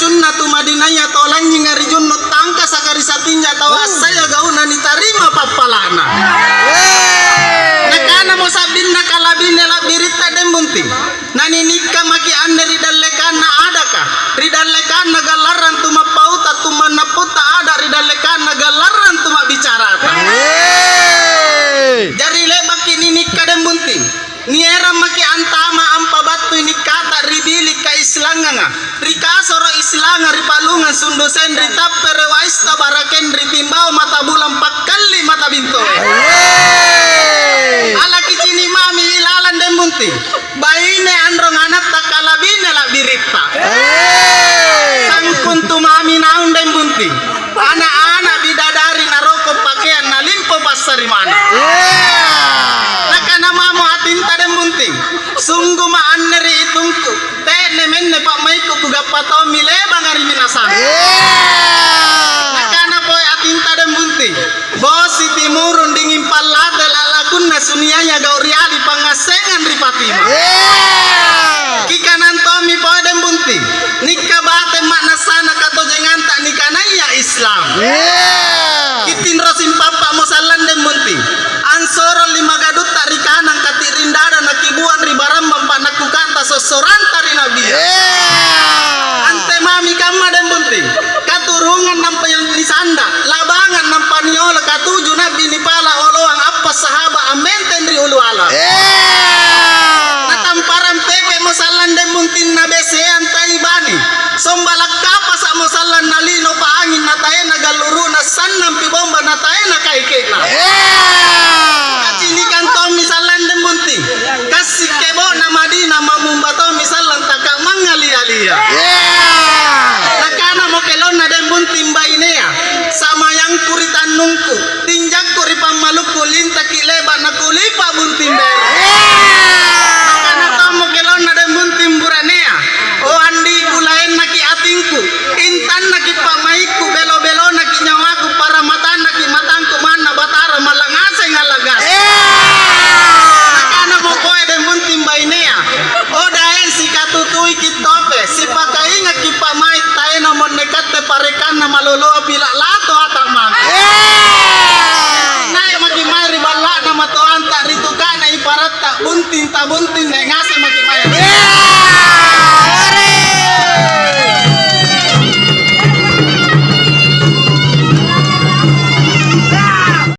junna tu madinaya tolan nyingari junno tangka sakari satinja tahu asaya gauna nitarima papalana. Nakana mo sabin nakalabin nela birita dembunti. Nani nikka maki anne ridallekana adaka. Ridallekana galaran tuma pauta tuma naputa ada ridallekana galaran tuma bicara. Jari lebak ini nikka dembunti. Niera maki antama ampa batu ini kata ribilik ka islanganga rikasoro islanga ripalungan sundusen ritapere waista baraken ritimbao mata bulan pakali mata binto ala kicini mami ilalan demunti baine androng anak takalabine la birita sangkun tu mami naun demunti anak-anak bidadari naroko pakaian nalimpo pasari mana nakana mamo atinta demunti sungguh ma anneri itungku tene menne pak maiku kuga pato mile bangari minasan nakana poy atinta demunti bosi timurun dingin palate lalakunna sunianya gauriali pangasengan ripatima kikanan tomi poy demunti nikah bate makna sana kato jenganta nikanaya Islam kitin rosim papa mosalan demunti ansoro lima gadut tarikanang katirindada nakibuan ribarambam panakukanta sosoran tari nabi ante mami kama demunti katurungan nampa yang disanda labangan nampa niola katuju nabi nipala oloang apa sahaba amen tendri ulu ala natamparan pepe mosalan demunti nabesean taibani sombalak kapas mosalan nalino paangin nataena galuruna sannam pibomba nataena kaikena kacinikan to misalan demunti kasih kebo na Madinah mamumbato misalan takak mangalia-lia nakana mo kelon na demunti mbainea sama yang kuritan nungku tinjak kuri pamaluku linta kileba na kulipa buntimber nakana to mo kelon na demunti buranea o andi kulain naki atingku intan naki pamaiku belo-belo naki nyawaku para matan naki matangku mana batara malangase ngalagas nakana mo koe demunti mbainea o daen si katutui kitope si pakainga ki pamai taena mon nekate parekana maloloa pila lato atak mami nae maki mai ribala na matoanta ritukana iparat tak bunting ta bunting ngase maki mai